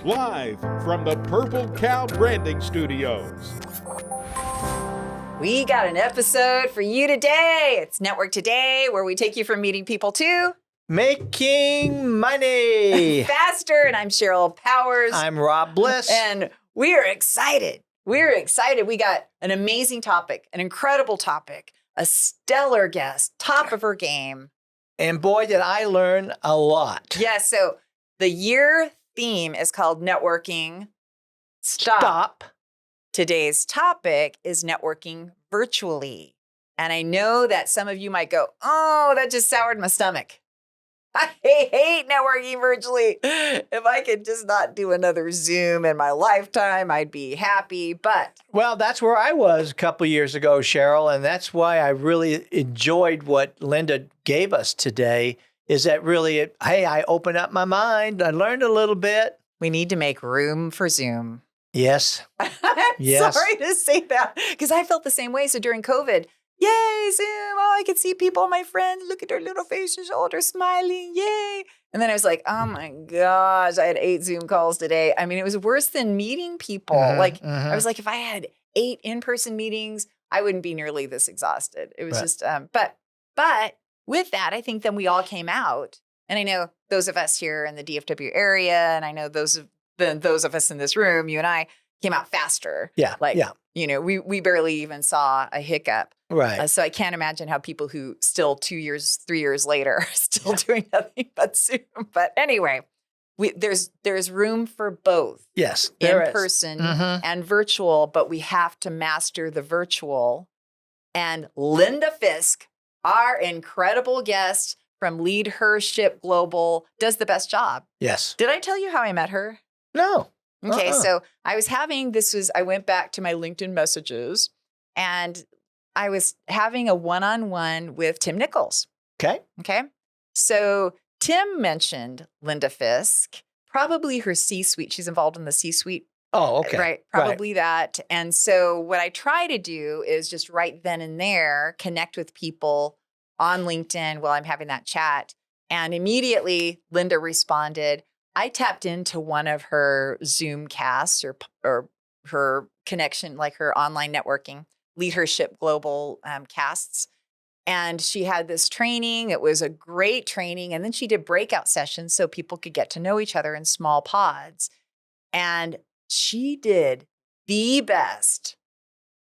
live from the Purple Cow Branding Studios. We got an episode for you today. It's Network Today, where we take you from meeting people to making money. faster. And I'm Cheryl Powers. I'm Rob Bliss. And we are excited. We're excited. We got an amazing topic, an incredible topic, a stellar guest, top of her game. And boy, did I learn a lot. Yeah, so the year theme is called Networking Stop. Today's topic is networking virtually. And I know that some of you might go, oh, that just soured my stomach. I hate networking virtually. If I could just not do another Zoom in my lifetime, I'd be happy. But well, that's where I was a couple years ago, Cheryl. And that's why I really enjoyed what Linda gave us today, is that really, I opened up my mind. I learned a little bit. we need to make room for Zoom. Yes. I'm Yes. sorry to say that because I felt the same way. So during COVID, yay, Zoom. Oh, I could see people, my friends, look at their little faces, all they're smiling. Yay. And then I was like, oh my gosh, I had 8 Zoom calls today. I mean, it was worse than meeting people. I was like, if I had 8 in-person meetings, I wouldn't be nearly this exhausted. It was Right. just, but with that, I think then we all came out. And I know those of us here in the DFW area, and I know those of us in this room, you and I, came out faster. Yeah. You know, we barely even saw a hiccup. Right. So I can't imagine how people who still 2 years, 3 years later are still doing nothing but Zoom. But anyway, there's room for both Yes. in There is. person Mhm. and virtual, but we have to master the virtual. And Linda Fisk, our incredible guest from Leadership Global, does the best job. Yes. Did I tell you how I met her? No. Okay, Uh-uh. so I went back to my LinkedIn messages and I was having a one-on-one with Tim Nichols. Okay. Okay. So Tim mentioned Linda Fisk, probably her C-suite. She's involved in the C-suite. Oh, okay. Right. Probably that. And so what I try to do is just right then and there, connect with people on LinkedIn while I'm having that chat. And immediately Linda responded. I tapped into one of her Zoom casts or her connection, like her online networking, Leadership Global casts. And she had this training. It was a great training. And then she did breakout sessions so people could get to know each other in small pods. And she did the best.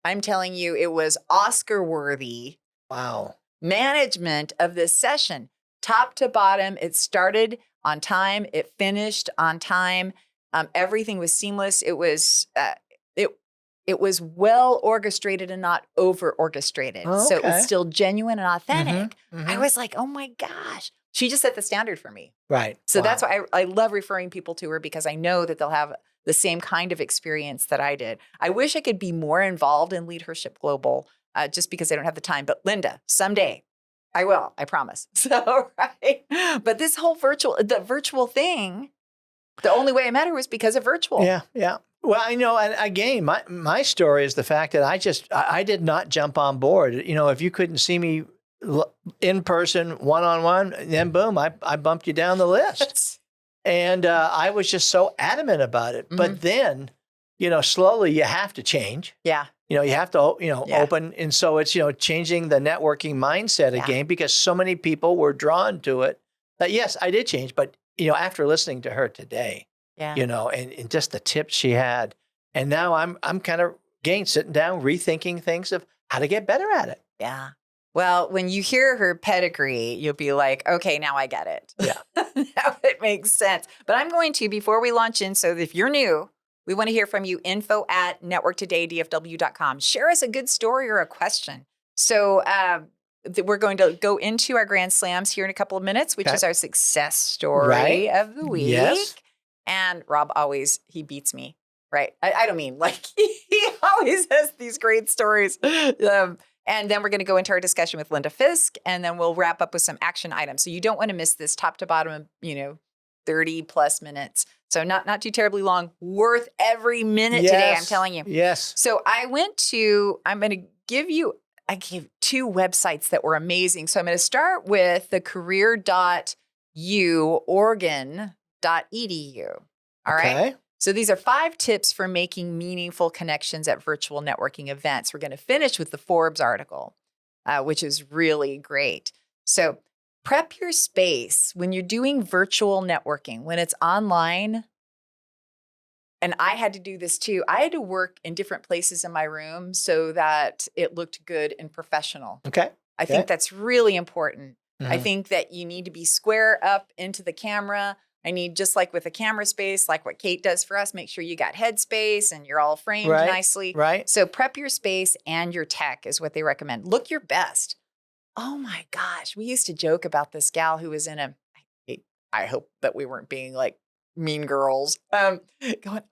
I'm telling you, it was Oscar worthy Wow. management of this session, top to bottom. It started on time. It finished on time. Everything was seamless. It was well orchestrated and not over orchestrated. Oh, So it was okay. still genuine and authentic. Mhm. I was like, oh my gosh. She just set the standard for me. Right. So Wow. that's why I love referring people to her, because I know that they'll have the same kind of experience that I did. I wish I could be more involved in Leadership Global just because I don't have the time. But Linda, someday I will, I promise. So, right. But this whole virtual thing, the only way I met her was because of virtual. Yeah, yeah. Well, I know, and again, my story is the fact that I did not jump on board. You know, if you couldn't see me in person, one-on-one, then boom, I bumped you down the list. And I was just so adamant about it. But then, you know, slowly you have to change. Yeah. You know, you have to, Yeah. open. And so it's, changing the networking mindset Yeah. again, because so many people were drawn to it. Yes, I did change. But, after listening to her today, Yeah. and just the tips she had. And now I'm kind of, again, sitting down, rethinking things of how to get better at it. Yeah. Well, when you hear her pedigree, you'll be like, okay, now I get it. Yeah. Now it makes sense. But I'm going to, before we launch in, so if you're new, we want to hear from you, info@networktodaydfw.com. Share us a good story or a question. So we're going to go into our Grand Slams here in a couple of minutes, which Okay. is our success story Right. of the week. Yes. And Rob he beats me. Right. I don't mean like he always has these great stories. And then we're going to go into our discussion with Linda Fisk, and then we'll wrap up with some action items. So you don't want to miss this top to bottom, 30 plus minutes. So not too terribly long, worth every minute today, I'm telling you. Yes. So I gave 2 websites that were amazing. So I'm going to start with the career.uoregon.edu. All right. Okay. So these are 5 tips for making meaningful connections at virtual networking events. We're going to finish with the Forbes article, which is really great. So prep your space when you're doing virtual networking, when it's online. And I had to do this too. I had to work in different places in my room so that it looked good and professional. Okay. I think that's really important. I Mhm. think that you need to be square up into the camera. I need, just like with a camera space, like what Kate does for us, make sure you got head space and you're all framed Right, nicely. right. So prep your space and your tech is what they recommend. Look your best. Oh my gosh. We used to joke about this gal who was in I hope that we weren't being like mean girls, going,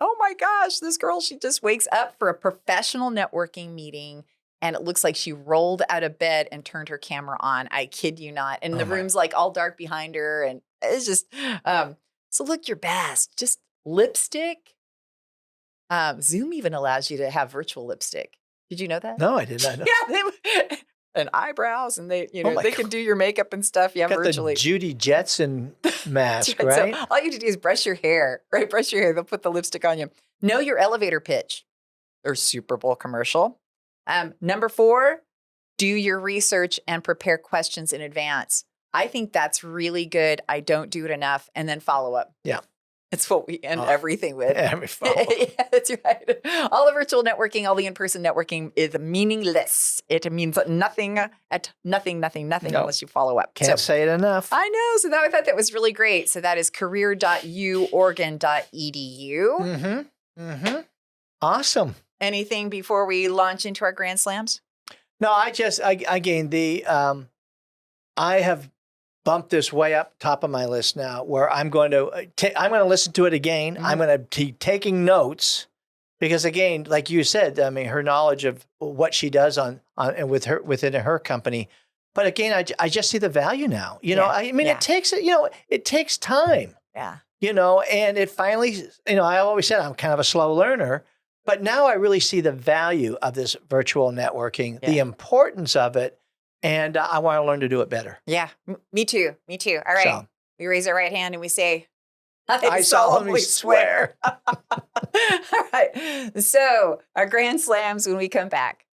oh my gosh, this girl, she just wakes up for a professional networking meeting and it looks like she rolled out of bed and turned her camera on. I kid you not. And the room's like all dark behind her. And it's just, so look your best. Just lipstick. Zoom even allows you to have virtual lipstick. Did you know that? No, I did not know. Yeah, and eyebrows, and they, Oh my they can do your makeup and stuff. Yeah, Got virtually. the Judy Jetson mask, That's right? So all you have to do is brush your hair, right? Brush your hair. They'll put the lipstick on you. Know your elevator pitch or Super Bowl commercial. Number 4, do your research and prepare questions in advance. I think that's really good. I don't do it enough. And then follow up. Yeah. It's what we end everything with. Every follow-up. Yeah, that's right. All the virtual networking, all the in-person networking is meaningless. It means nothing at nothing No. unless you follow up. Can't say it enough. I know. So I thought that was really great. So that is career.uoregon.edu. Mm-hmm. Awesome. Anything before we launch into our Grand Slams? No, again, I have bumped this way up top of my list now, where I'm going to listen to it again. Mhm. I'm going to be taking notes because, again, like you said, I mean, her knowledge of what she does and within her company. But again, I just see the value now. You know, I mean, it takes time. Yeah. And it finally, I always said I'm kind of a slow learner, but now I really see the value of this virtual networking, the importance of it. And I want to learn to do it better. Yeah, me too. Me too. All right. So, we raise our right hand and we say, I solemnly swear. All right. So our Grand Slams when we come back.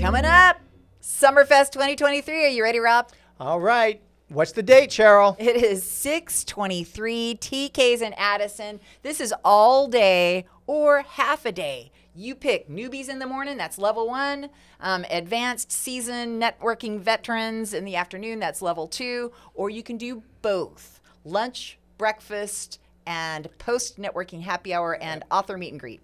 Coming up, Summerfest 2023. Are you ready, Rob? All right. What's the date, Cheryl? It is 6/23, TK's in Addison. This is all day or half a day. You pick newbies in the morning, that's level 1. Advanced seasoned networking veterans in the afternoon, that's level 2. Or you can do both, lunch, breakfast, and post-networking happy hour and author meet and greet.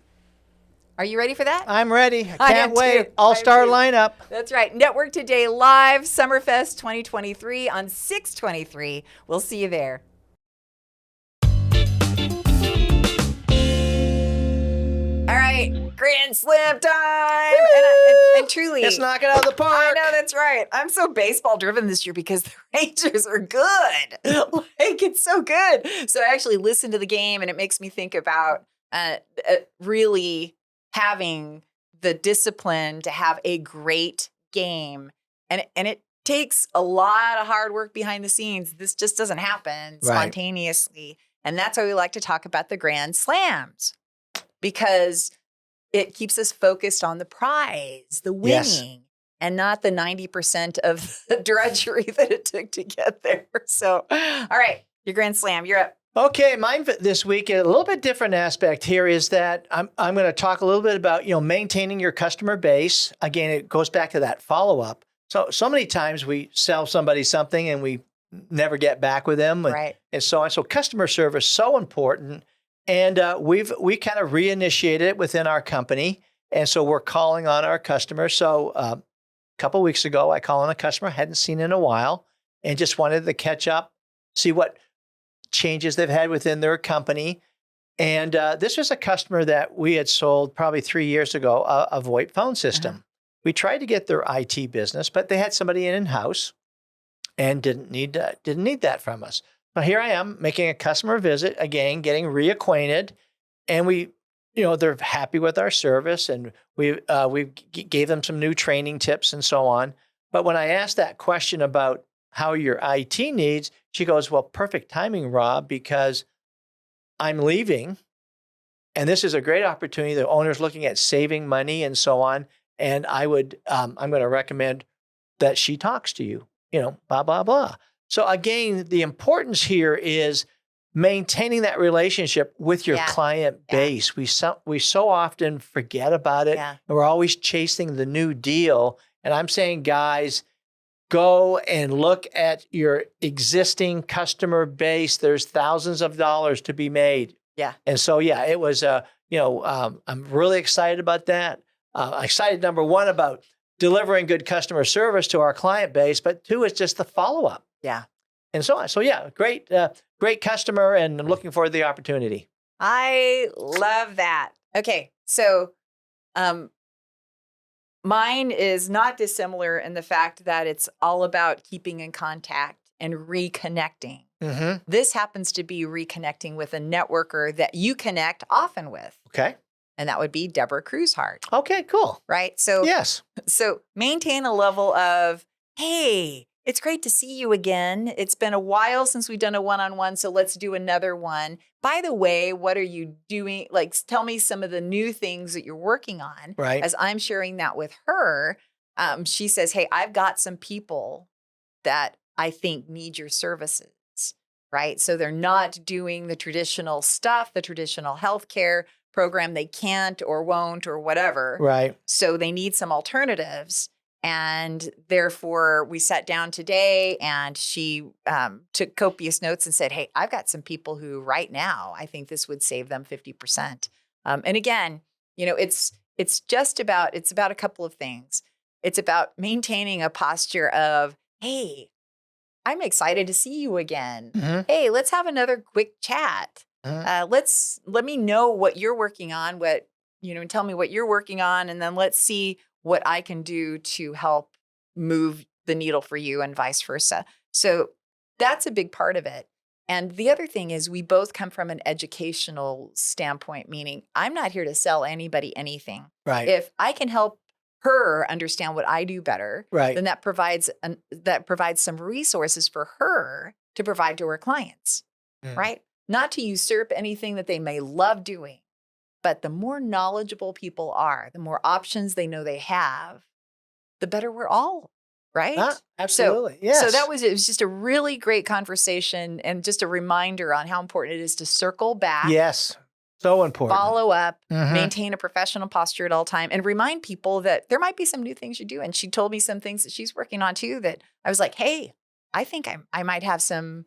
Are you ready for that? I'm ready. I I can't am wait. too. All-star I am too. lineup. That's right. Network Today Live, Summerfest 2023 on 6/23. We'll see you there. All right, Grand Slam time. And truly, Let's knock it out of the park. I know, that's right. I'm so baseball driven this year because the Rangers are good. Like, it's so good. So I actually listened to the game and it makes me think about really having the discipline to have a great game. And it takes a lot of hard work behind the scenes. This just doesn't happen spontaneously. And that's why we like to talk about the Grand Slams, because it keeps us focused on the prize, the winning, and not the 90% of the drudgery that it took to get there. So, all right, your Grand Slam, you're up. Okay, mine this week, a little bit different aspect here is that I'm going to talk a little bit about, maintaining your customer base. Again, it goes back to that follow-up. So many times we sell somebody something and we never get back with them. And so on. So customer service, so important. And we kind of reinitiated it within our company. And so we're calling on our customers. So a couple of weeks ago, I called on a customer I hadn't seen in a while and just wanted to catch up, see what changes they've had within their company. And this was a customer that we had sold probably 3 years ago, a VoIP phone system. We tried to get their IT business, but they had somebody in-house and didn't need that from us. But here I am making a customer visit again, getting reacquainted, and they're happy with our service, and we gave them some new training tips and so on. But when I asked that question about how are your IT needs? She goes, well, perfect timing, Rob, because I'm leaving. And this is a great opportunity. The owner's looking at saving money and so on. And I'm going to recommend that she talks to you, blah, blah, blah. So again, the importance here is maintaining that relationship with your client base. We so often forget about it. And we're always chasing the new deal. And I'm saying, guys, go and look at your existing customer base. There's thousands of dollars to be made. Yeah. And so, it was, I'm really excited about that. Excited, number one, about delivering good customer service to our client base, but two, it's just the follow-up. Yeah. And so on. So great customer, and I'm looking forward to the opportunity. I love that. Okay. So, mine is not dissimilar in the fact that it's all about keeping in contact and reconnecting. Mm-hmm. This happens to be reconnecting with a networker that you connect often with. Okay. And that would be Deborah Cruzhart. Okay, cool. Right? So, yes. So maintain a level of, hey, it's great to see you again. It's been a while since we've done a one-on-one, so let's do another one. By the way, what are you doing? Like, tell me some of the new things that you're working on. Right. As I'm sharing that with her, she says, hey, I've got some people that I think need your services. Right? So they're not doing the traditional stuff, the traditional healthcare program. They can't or won't or whatever. Right. So they need some alternatives. And therefore, we sat down today and she took copious notes and said, hey, I've got some people who right now, I think this would save them 50%. And again, it's about a couple of things. It's about maintaining a posture of, hey, I'm excited to see you again. Mm-hmm. Hey, let's have another quick chat. Mm-hmm. Let me know what you're working on, and tell me what you're working on. And then let's see what I can do to help move the needle for you and vice versa. So that's a big part of it. And the other thing is we both come from an educational standpoint, meaning I'm not here to sell anybody anything. Right. If I can help her understand what I do better, right. then that provides some resources for her to provide to her clients, right? Not to usurp anything that they may love doing, but the more knowledgeable people are, the more options they know they have, the better we're all, right? Absolutely, yes. So it was just a really great conversation and just a reminder on how important it is to circle back. Yes. So important. Follow up, maintain a professional posture at all time, and remind people that there might be some new things you do. And she told me some things that she's working on too that I was like, hey, I think I might have some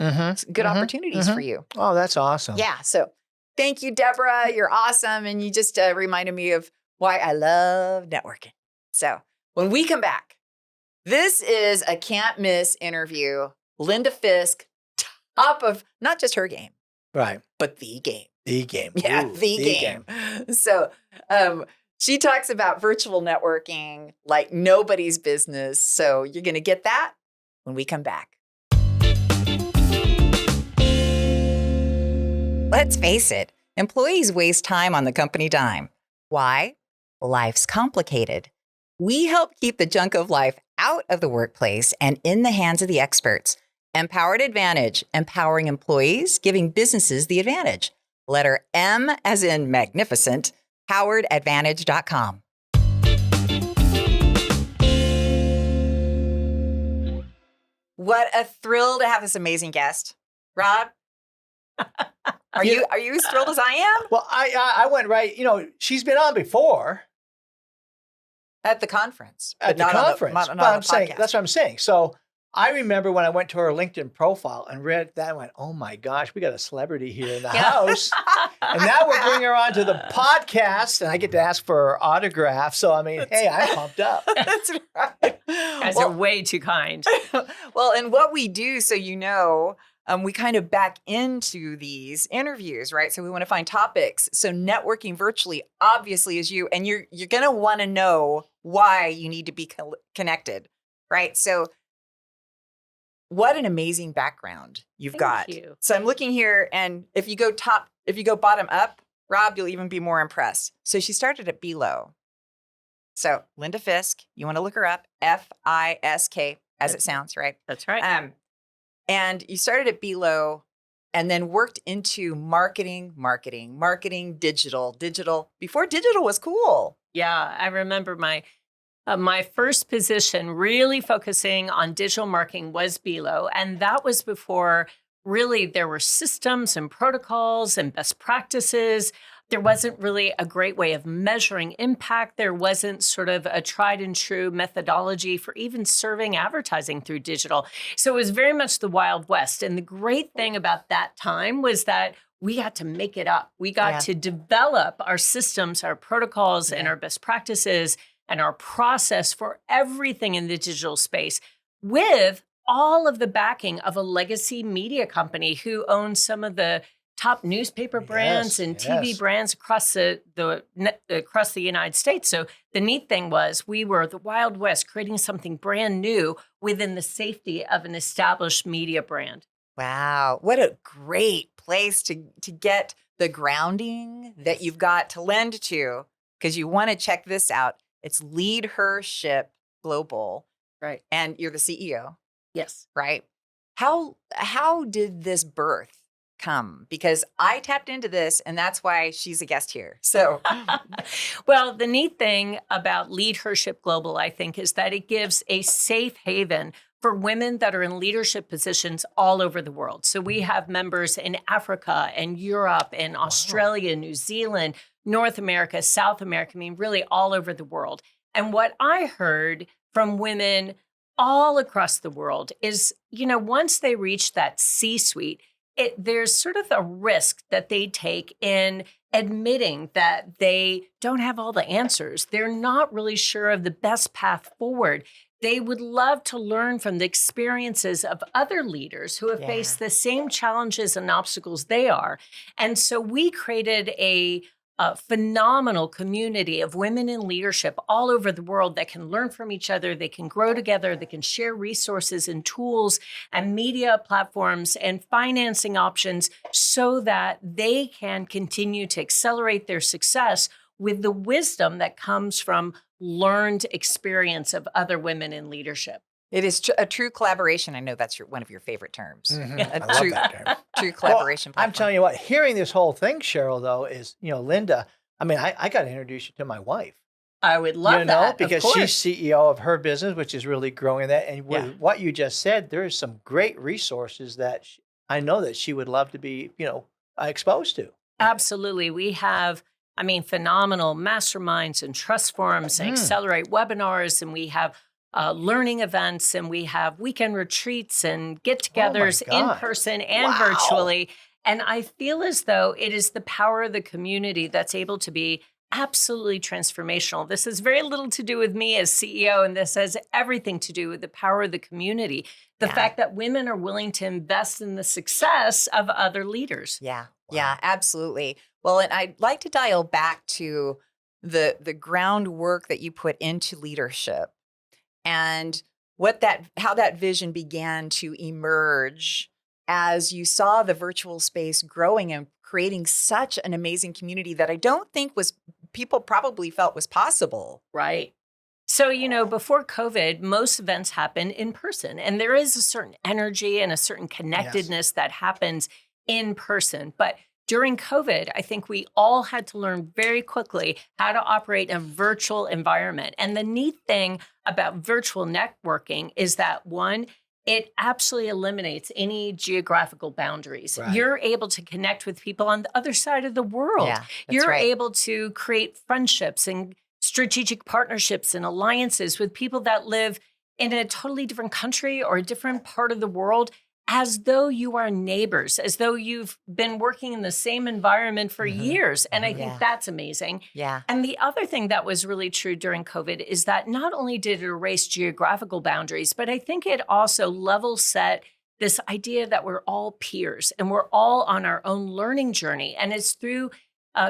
good opportunities for you. Oh, that's awesome. Yeah. So thank you, Deborah. You're awesome. And you just reminded me of why I love networking. So when we come back, this is a can't miss interview. Linda Fisk, top of not just her game, right, but the game. The game. Yeah, Ooh, the game. So she talks about virtual networking like nobody's business. So you're going to get that when we come back. Let's face it, employees waste time on the company dime. Why? Life's complicated. We help keep the junk of life out of the workplace and in the hands of the experts. Empowered Advantage, empowering employees, giving businesses the advantage. Letter M as in magnificent, poweredadvantage.com. What a thrill to have this amazing guest. Rob, are you as thrilled as I am? Well, I went right, she's been on before. At the conference. At the conference. Not on the podcast. That's what I'm saying. So I remember when I went to her LinkedIn profile and read that, I went, oh my gosh, we got a celebrity here in the house. And now we're bringing her on to the podcast and I get to ask for her autograph. So, hey, I'm pumped up. That's right. Guys are way too kind. Well, and what we do, so we kind of back into these interviews, right? So we want to find topics. So networking virtually obviously is you, and you're going to want to know why you need to be connected, right? So what an amazing background you've got. Thank you. So I'm looking here, and if you go bottom up, Rob, you'll even be more impressed. So she started at Below. So Linda Fisk, you want to look her up, Fisk, as it sounds, right? That's right. And you started at Below and then worked into marketing, digital, before digital was cool. Yeah, I remember my first position really focusing on digital marketing was Below. And that was before really there were systems and protocols and best practices. There wasn't really a great way of measuring impact. There wasn't sort of a tried and true methodology for even serving advertising through digital. So it was very much the Wild West. And the great thing about that time was that we got to make it up. We got to develop our systems, our protocols, and our best practices and our process for everything in the digital space with all of the backing of a legacy media company who owns some of the top newspaper brands and TV brands across across the United States. So the neat thing was we were the Wild West creating something brand new within the safety of an established media brand. Wow. What a great place to get the grounding that you've got to lend to, because you want to check this out. It's Lead Her Ship Global. Right. And you're the CEO. Yes. Right. How did this birth come? Because I tapped into this and that's why she's a guest here. So, well, the neat thing about Lead Her Ship Global, I think, is that it gives a safe haven for women that are in leadership positions all over the world. So we have members in Africa and Europe and Australia, New Zealand, North America, South America, I mean, really all over the world. And what I heard from women all across the world is, once they reach that C-suite, there's sort of a risk that they take in admitting that they don't have all the answers. They're not really sure of the best path forward. They would love to learn from the experiences of other leaders who have faced the same challenges and obstacles they are. And so we created a phenomenal community of women in leadership all over the world that can learn from each other, they can grow together, they can share resources and tools and media platforms and financing options so that they can continue to accelerate their success with the wisdom that comes from learned experience of other women in leadership. It is a true collaboration. I know that's one of your favorite terms. I love that term. True collaboration platform. I'm telling you what, hearing this whole thing, Cheryl, though, is, Linda, I mean, I got to introduce you to my wife. I would love that, because she's CEO of her business, which is really growing that. And with what you just said, there's some great resources that I know that she would love to be, exposed to. Absolutely. We have, phenomenal masterminds and trust forums and accelerate webinars, and we have learning events, and we have weekend retreats and get-togethers in person and virtually. And I feel as though it is the power of the community that's able to be absolutely transformational. This has very little to do with me as CEO, and this has everything to do with the power of the community. The fact that women are willing to invest in the success of other leaders. Yeah, absolutely. Well, and I'd like to dial back to the groundwork that you put into leadership and how that vision began to emerge as you saw the virtual space growing and creating such an amazing community that I don't think people probably felt was possible. Right. So, before COVID, most events happen in person, and there is a certain energy and a certain connectedness that happens in person. But during COVID, I think we all had to learn very quickly how to operate in a virtual environment. And the neat thing about virtual networking is that, one, it absolutely eliminates any geographical boundaries. Right. You're able to connect with people on the other side of the world. Yeah, You're able to create friendships and strategic partnerships and alliances with people that live in a totally different country or a different part of the world, as though you are neighbors, as though you've been working in the same environment for years. And I think that's amazing. Yeah. And the other thing that was really true during COVID is that not only did it erase geographical boundaries, but I think it also level set this idea that we're all peers and we're all on our own learning journey. And it's through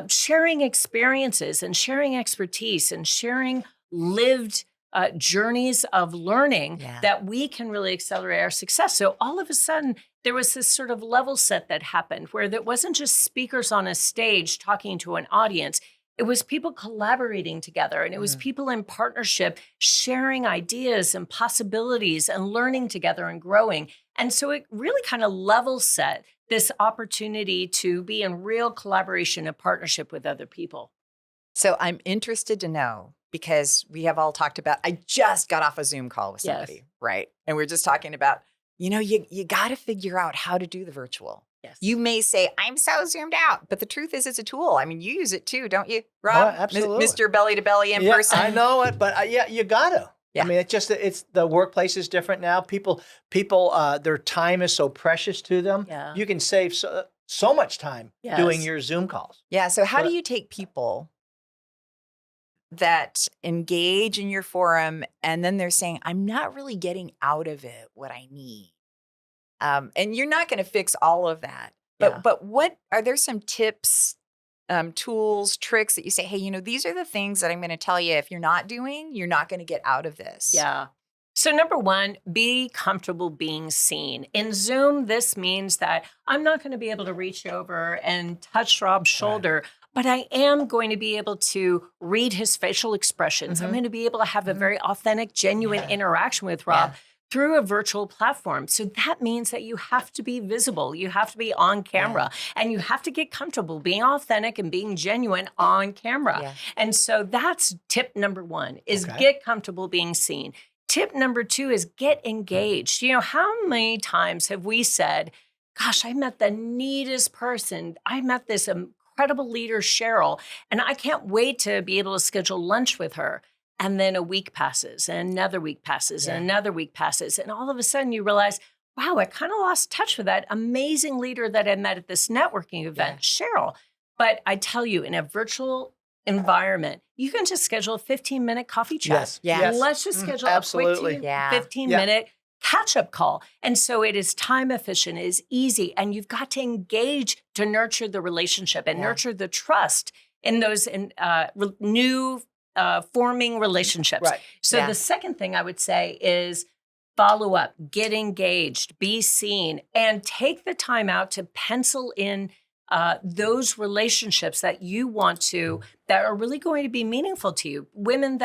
sharing experiences and sharing expertise and sharing lived journeys of learning that we can really accelerate our success. So all of a sudden, there was this sort of level set that happened where there wasn't just speakers on a stage talking to an audience. It was people collaborating together, and it was people in partnership sharing ideas and possibilities and learning together and growing. And so it really kind of level set this opportunity to be in real collaboration and partnership with other people. So I'm interested to know, because we have all talked about, I just got off a Zoom call with somebody, Yes. right? And we're just talking about, you got to figure out how to do the virtual. Yes. You may say, I'm so zoomed out, but the truth is it's a tool. I mean, you use it too, don't you, Rob? Absolutely. Mr. Belly to Belly in Yeah, person. I know it, but you gotta. Yeah. I mean, it's the workplace is different now. People, their time is so precious to them. Yeah. You can save so much time doing Yes. your Zoom calls. Yeah. So how So- do you take people that engage in your forum and then they're saying, I'm not really getting out of it what I need? And you're not going to fix all of that. But what are there some tips, tools, tricks that you say, hey, these are the things that I'm going to tell you if you're not doing, you're not going to get out of this. Yeah. So number one, be comfortable being seen. In Zoom, this means that I'm not going to be able to reach over and touch Rob's shoulder, but I am going to be able to read his facial expressions. I'm going to be able to have a very authentic, genuine interaction with Rob through a virtual platform. So that means that you have to be visible. You have to be on camera and you have to get comfortable being authentic and being genuine on camera. Yeah. And so that's tip number one is get comfortable being seen. Tip number two is get engaged. How many times have we said, gosh, I met the neatest person. I met this incredible leader, Cheryl, and I can't wait to be able to schedule lunch with her. And then a week passes, and another week passes, and another week passes. And all of a sudden you realize, wow, I kind of lost touch with that amazing leader that I met at this networking event, Cheryl. But I tell you, in a virtual environment, you can just schedule a 15-minute coffee chat. Yes. Let's just schedule absolutely. a quick 15-minute catch-up call. And so it is time efficient, it is easy, and you've got to engage to nurture the relationship and nurture the trust in those new forming relationships. Right. So the second thing I would say is follow up, get engaged, be seen, and take the time out to pencil in those relationships that you want to, that are really going to be meaningful to you. Women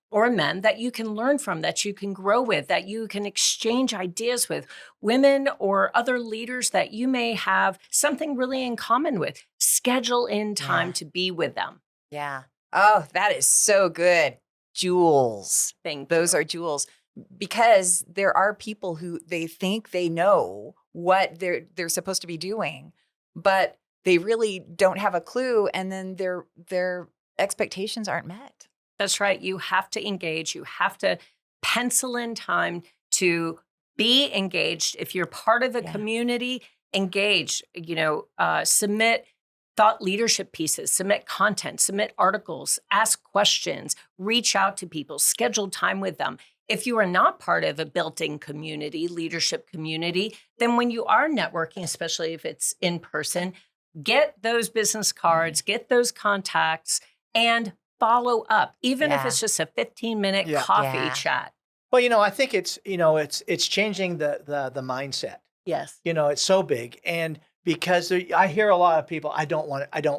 or men that you can learn from, that you can grow with, that you can exchange ideas with. Women or other leaders that you may have something really in common with. Schedule in time to be with them. Yeah. Oh, that is so good. Jewels. Those are jewels, because there are people who they think they know what they're supposed to be doing, but they really don't have a clue, and then their expectations aren't met. That's right. You have to engage. You have to pencil in time to be engaged. If you're part of the community, engage. Submit thought leadership pieces, submit content, submit articles, ask questions, reach out to people, schedule time with them. If you are not part of a built-in community, leadership community, then when you are networking, especially if it's in person, get those business cards, get those contacts, and follow up, even if it's just a 15-minute coffee chat. Well, I think it's changing the mindset. Yes. It's so big. And because I hear a lot of people, I don't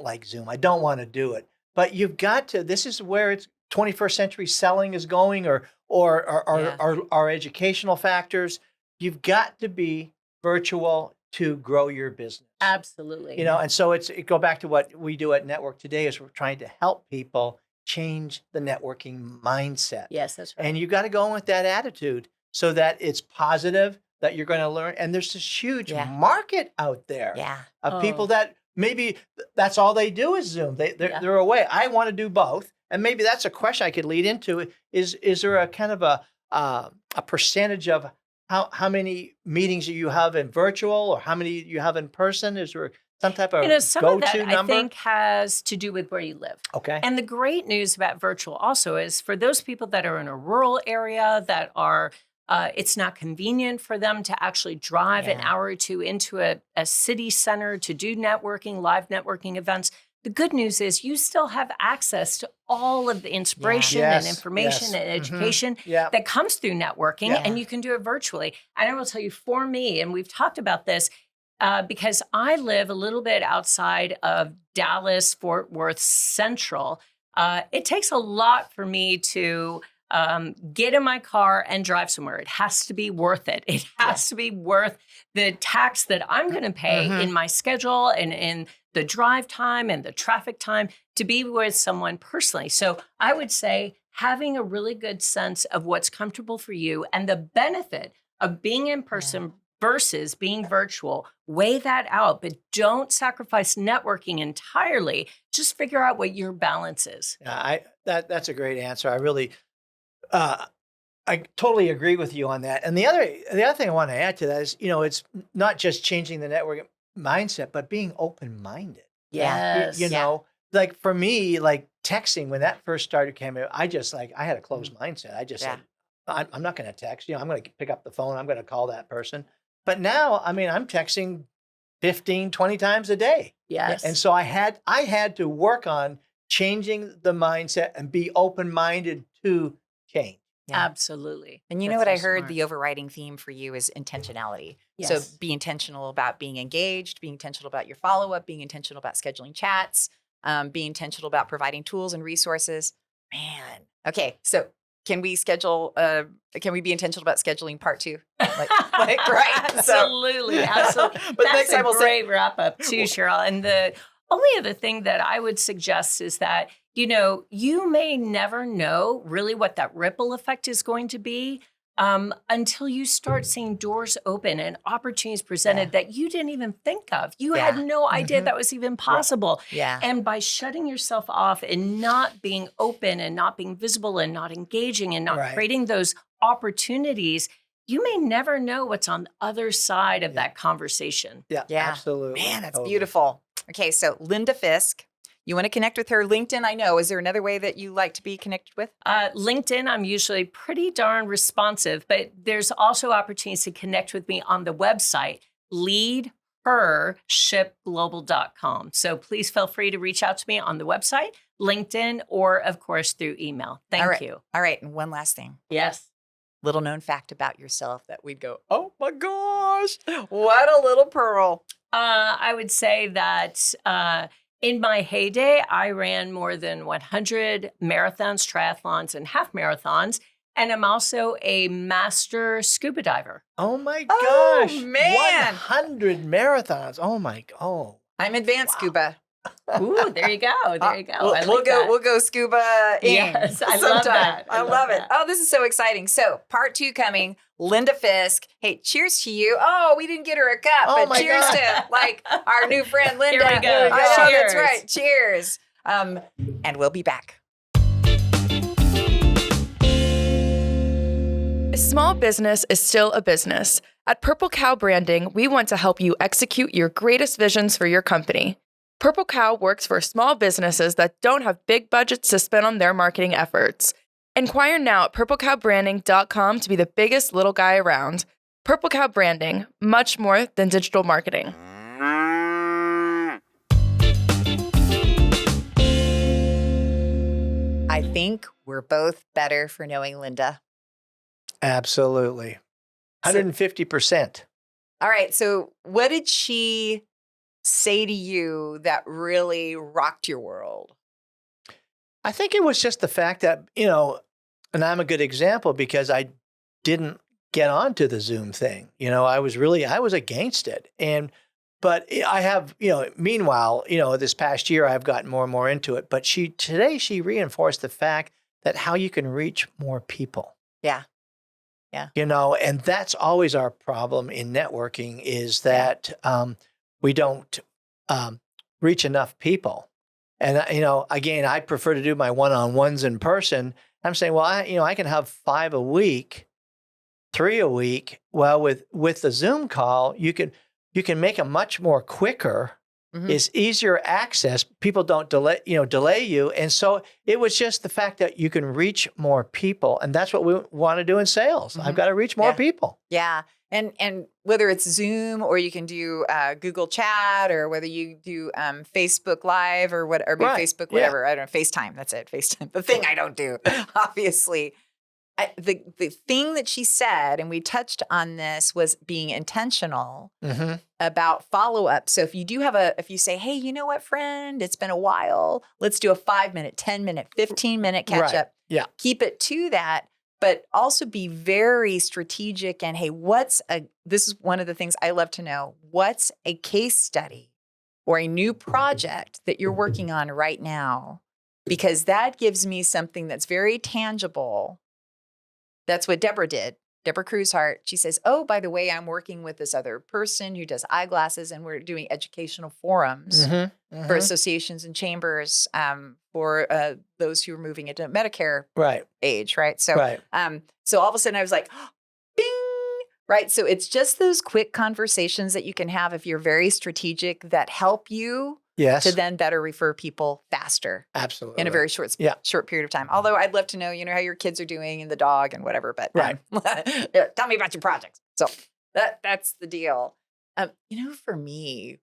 like Zoom. I don't want to do it. But you've got to, this is where it's 21st century selling is going, or our educational factors. You've got to be virtual to grow your business. Absolutely. And so go back to what we do at Network Today is we're trying to help people change the networking mindset. Yes, that's right. And you got to go in with that attitude so that it's positive, that you're going to learn. And there's this huge market out there of people that maybe that's all they do is Zoom. They're away. I want to do both. And maybe that's a question I could lead into. Is there a kind of a percentage of how many meetings you have in virtual or how many you have in person? Is there some type of some go-to of that, number? I think, has to do with where you live. Okay. And the great news about virtual also is for those people that are in a rural area that are, it's not convenient for them to actually drive an hour or two into a city center to do networking, live networking events. The good news is you still have access to all of the inspiration and information and education that comes through networking, and you can do it virtually. And I will tell you, for me, and we've talked about this, because I live a little bit outside of Dallas, Fort Worth Central. It takes a lot for me to get in my car and drive somewhere. It has to be worth it. It has to be worth the tax that I'm going to pay in my schedule and in the drive time and the traffic time to be with someone personally. So I would say having a really good sense of what's comfortable for you and the benefit of being in person versus being virtual, weigh that out, but don't sacrifice networking entirely. Just figure out what your balance is. Yeah, that's a great answer. I really, I totally agree with you on that. And the other thing I want to add to that is, it's not just changing the network mindset, but being open-minded. Yes. You know, like for me, like texting when that first came out, I had a closed mindset. I just said, I'm not going to text. I'm going to pick up the phone. I'm going to call that person. But now, I'm texting 15, 20 times a day. Yes. And so I had to work on changing the mindset and be open-minded to change. Yeah. Absolutely. And you know what I heard? The overriding theme for you is intentionality. Yes. So be intentional about being engaged, being intentional about your follow-up, being intentional about scheduling chats, being intentional about providing tools and resources. Man. Okay. So can we be intentional about scheduling part 2? Right. Absolutely. Absolutely. But That's next time a we'll great wrap up too, Cheryl. And the only other thing that I would suggest is that, you may never know really what that ripple effect is going to be until you start seeing doors open and opportunities presented that you didn't even think of. You had no idea that was even possible. Yeah. And by shutting yourself off and not being open and not being visible and not engaging and not creating those opportunities, you may never know what's on the other side of that conversation. Yeah, absolutely. Man, that's beautiful. Okay, so Linda Fisk, you want to connect with her? LinkedIn, I know. Is there another way that you like to be connected with? LinkedIn, I'm usually pretty darn responsive, but there's also opportunities to connect with me on the website, leadhershipglobal.com. So please feel free to reach out to me on the website, LinkedIn, or of course through email. Thank you. All right, and one last thing. Yes. Little known fact about yourself that we'd go, oh my gosh, what a little pearl. I would say that in my heyday, I ran more than 100 marathons, triathlons, and half marathons. And I'm also a master scuba diver. Oh my gosh. Oh, man. 100 marathons. Oh my God. I'm advanced scuba. Ooh, there you go. There you go. We'll go scuba in. Yes, I sometime. love that. I love it. Oh, this is so exciting. So part 2 coming. Linda Fisk. Hey, cheers to you. Oh, we didn't get her a cup, but cheers to our new friend Linda. Here we go. I know, Cheers. that's right. Cheers. And we'll be back. A small business is still a business. At Purple Cow Branding, we want to help you execute your greatest visions for your company. Purple Cow works for small businesses that don't have big budgets to spend on their marketing efforts. Inquire now at purpleCowBranding.com to be the biggest little guy around. Purple Cow Branding, much more than digital marketing. I think we're both better for knowing Linda. Absolutely. 150%. All right. So what did she say to you that really rocked your world? I think it was just the fact that, and I'm a good example because I didn't get onto the Zoom thing. I was against it. But I have, meanwhile, this past year I've gotten more and more into it. But today she reinforced the fact that how you can reach more people. Yeah. And that's always our problem in networking is that we don't reach enough people. And, again, I prefer to do my one-on-ones in person. I'm saying, well, I can have 5 a week, 3 a week. Well, with the Zoom call, you can make them much more quicker. Mm-hmm. It's easier access. People don't delay you. And so it was just the fact that you can reach more people. And that's what we want to do in sales. Mm-hmm. I've got to reach more people. Yeah. And whether it's Zoom or you can do Google Chat or whether you do Facebook Live or Facebook, whatever. I don't know, FaceTime. That's it. FaceTime. The thing I don't do, obviously. the thing that she said, and we touched on this, was being intentional about follow-up. So if you do if you say, hey, you know what, friend, it's been a while, let's do a 5-minute, 10-minute, 15-minute catch up. Yeah. Keep it to that, but also be very strategic. And hey, this is one of the things I love to know. What's a case study or a new project that you're working on right now? Because that gives me something that's very tangible. That's what Deborah did. Deborah Cruzhart. She says, oh, by the way, I'm working with this other person who does eyeglasses, and we're doing educational forums for associations and chambers for those who are moving into Medicare age, right? So, so all of a sudden I was like, bing, right? So it's just those quick conversations that you can have if you're very strategic that help you to then better refer people faster. Absolutely. In a very short period of time. Although I'd love to know, how your kids are doing and the dog and whatever, but tell me about your projects. So that's the deal. For me,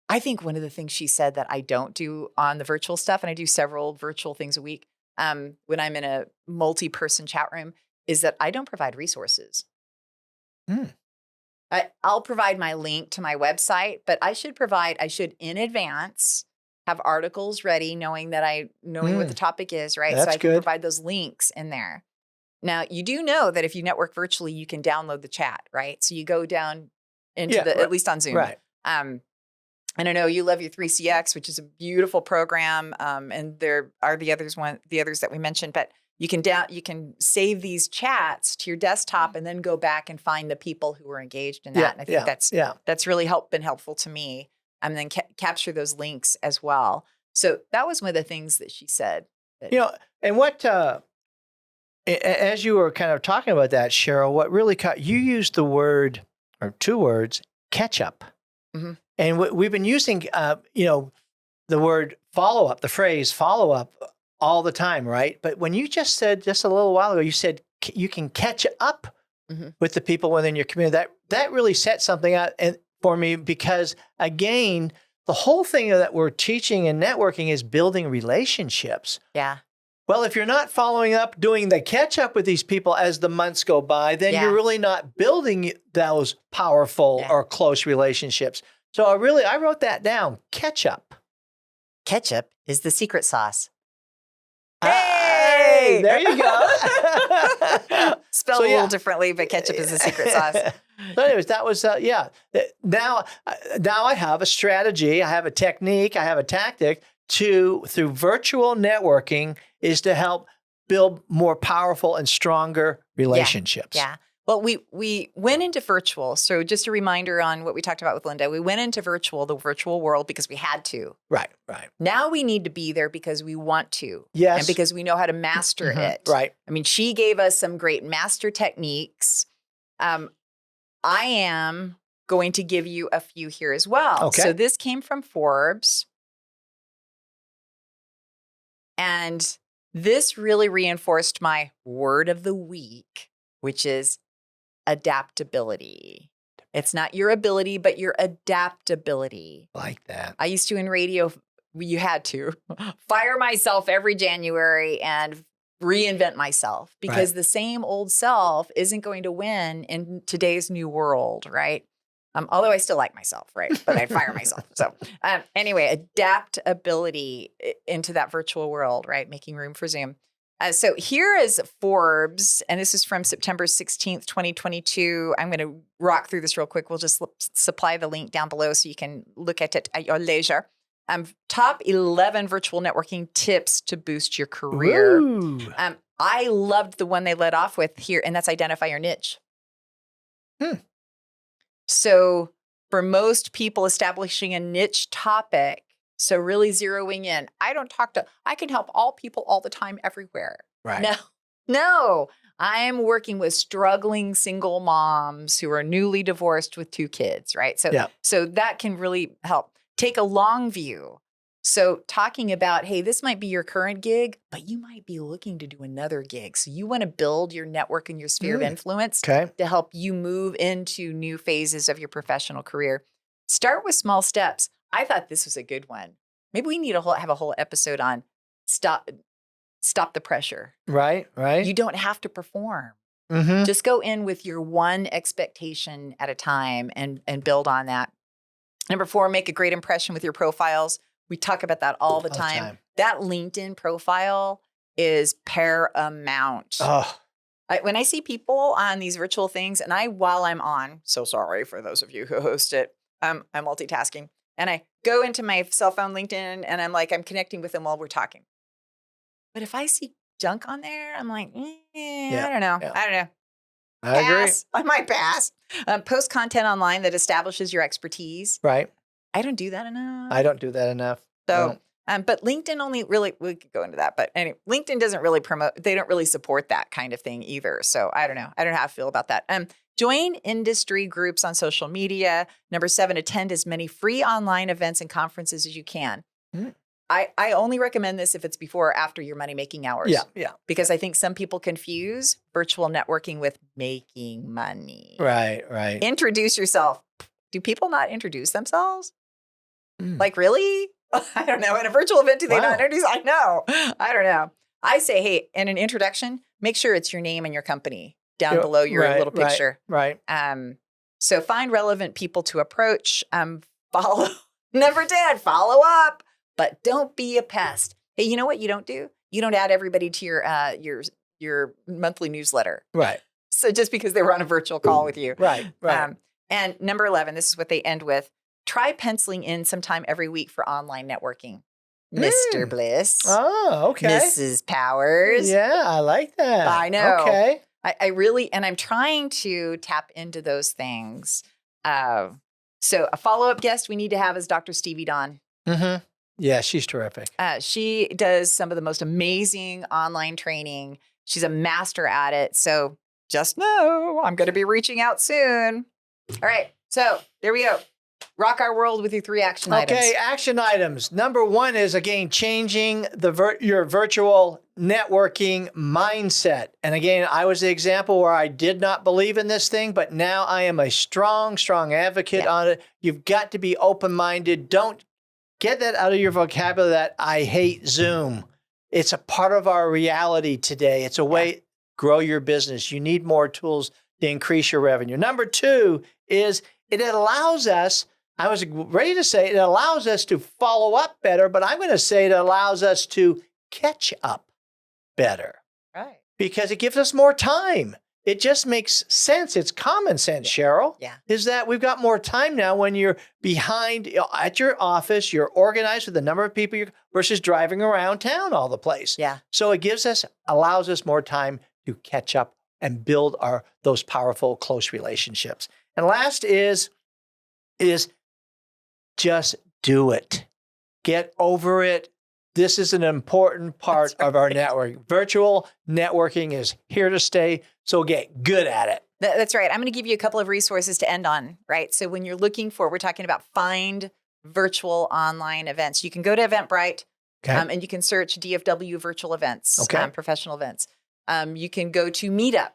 I think one of the things she said that I don't do on the virtual stuff, and I do several virtual things a week when I'm in a multi-person chat room, is that I don't provide resources. I'll provide my link to my website, but I should in advance have articles ready, knowing what the topic is, right? That's so I can good. provide those links in there. Now, you do know that if you network virtually, you can download the chat, right? So you go down into at least on Zoom. Right. And I know you love your 3CX, which is a beautiful program. And there are the others that we mentioned, but you can save these chats to your desktop and then go back and find the people who were engaged in that. And I think that's really been helpful to me. And then capture those links as well. So that was one of the things that she said. And what, as you were kind of talking about that, Cheryl, what really you used the word, or two words, catch up. And we've been using, the word follow up, the phrase follow up all the time, right? But when you just said, just a little while ago, you said you can catch up with the people within your community. That really set something out for me, because again, the whole thing that we're teaching in networking is building relationships. Yeah. Well, if you're not following up, doing the catch up with these people as the months go by, then you're really not building those powerful or close relationships. So I wrote that down. Catch up. Ketchup is the secret sauce. Hey, there you go. Spelled a little differently, but ketchup is the secret sauce. So anyways, that was, Now I have a strategy, I have a technique, I have a tactic through virtual networking, is to help build more powerful and stronger relationships. Yeah. Well, we went into virtual. So just a reminder on what we talked about with Linda. We went into the virtual world because we had to. Right. Now we need to be there because we want to. Yes. And because we know how to master it. Right. I mean, she gave us some great master techniques. I am going to give you a few here as well. Okay. So this came from Forbes. And this really reinforced my word of the week, which is adaptability. It's not your ability, but your adaptability. Like that. I used to in radio, you had to fire myself every January and reinvent myself, because the same old self isn't going to win in today's new world, right? Although I still like myself, right? But I'd fire myself. So anyway, adaptability into that virtual world, right? Making room for Zoom. So here is Forbes, and this is from September 16th, 2022. I'm going to rock through this real quick. We'll just supply the link down below so you can look at it at your leisure. Top 11 virtual networking tips to boost your career. I loved the one they led off with here, and that's identify your niche. So for most people, establishing a niche topic, so really zeroing in. I can help all people all the time, everywhere. Right. No. I am working with struggling single moms who are newly divorced with 2 kids, right? So that can really help. Take a long view. So talking about, hey, this might be your current gig, but you might be looking to do another gig. So you want to build your network and your sphere of influence to help you move into new phases of your professional career. Start with small steps. I thought this was a good one. Maybe we need to have a whole episode on stop the pressure. Right. You don't have to perform. Mm-hmm. Just go in with your one expectation at a time and build on that. Number 4, make a great impression with your profiles. We talk about that all the time. That LinkedIn profile is paramount. Oh, When I see people on these virtual things, and while I'm on, so sorry for those of you who host it, I'm multitasking, and I go into my cell phone LinkedIn, and I'm connecting with them while we're talking. But if I see junk on there, I'm like, I don't know. Yeah. I don't know. I agree. I might pass. Post content online that establishes your expertise. Right. I don't do that enough. I don't do that enough. So, but LinkedIn only really, we could go into that, but anyway, LinkedIn doesn't really promote, they don't really support that kind of thing either. So I don't know. I don't know how I feel about that. Join industry groups on social media. Number 7, attend as many free online events and conferences as you can. Mm. I only recommend this if it's before or after your money-making hours. Yeah. Because I think some people confuse virtual networking with making money. Right. Introduce yourself. Do people not introduce themselves? Mm. Like, really? I don't know. At a virtual event, do they not introduce? I know. I don't know. I say, hey, in an introduction, make sure it's your name and your company down below your little picture. Right. So find relevant people to approach. Follow. Number 10, follow up, but don't be a pest. Hey, you know what you don't do? You don't add everybody to your monthly newsletter. Right. So just because they were on a virtual call with you. Right. And number 11, this is what they end with. Try penciling in sometime every week for online networking. Mr. Bliss. Oh, okay. Mrs. Powers. Yeah, I like that. I know. Okay. I really, and I'm trying to tap into those things. So a follow-up guest we need to have is Dr. Stevie Dawn. Mm-hmm. Yeah, she's terrific. She does some of the most amazing online training. She's a master at it. So just know I'm going to be reaching out soon. All right. So there we go. Rock our world with your 3 action items. Okay, action items. Number 1 is, again, changing your virtual networking mindset. And again, I was the example where I did not believe in this thing, but now I am a strong advocate on it. You've got to be open-minded. Don't get that out of your vocabulary that I hate Zoom. It's a part of our reality today. It's a way to grow your business. You need more tools to increase your revenue. Number 2 is it allows us, I was ready to say it allows us to follow up better, but I'm going to say it allows us to catch up better. Right. Because it gives us more time. It just makes sense. It's common sense, Cheryl. Yeah. Is that we've got more time now when you're behind at your office, you're organized with the number of people versus driving around town all the place. Yeah. So it allows us more time to catch up and build those powerful, close relationships. And last is just do it. Get over it. This is an important part of our network. Virtual networking is here to stay, so get good at it. That's right. I'm going to give you a couple of resources to end on, right? So when you're looking for, we're talking about find virtual online events. You can go to Eventbrite and you can search DFW virtual events, professional events. You can go to Meetup.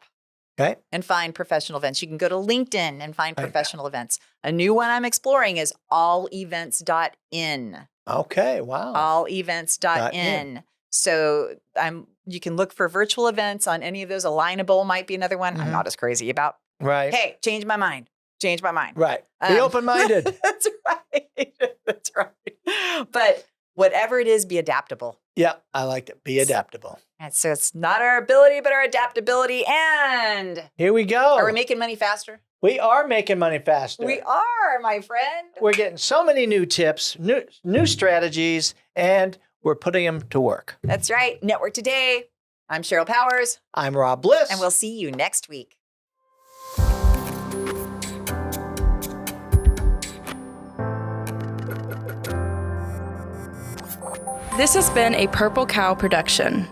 Okay. And find professional events. You can go to LinkedIn and find professional events. A new one I'm exploring is allevents.in. Okay, wow. Allevents.in. So you can look for virtual events on any of those. Alignable might be another one I'm not as crazy about. Right. Hey, change my mind. Right. Be open-minded. That's right. That's right. But whatever it is, be adaptable. Yeah, I like it. Be adaptable. And so it's not our ability, but our adaptability. And here we go. Are we making money faster? We are making money faster. We are, my friend. We're getting so many new tips, new strategies, and we're putting them to work. That's right. Network Today. I'm Cheryl Powers. I'm Rob Bliss. And we'll see you next week. This has been a Purple Cow production.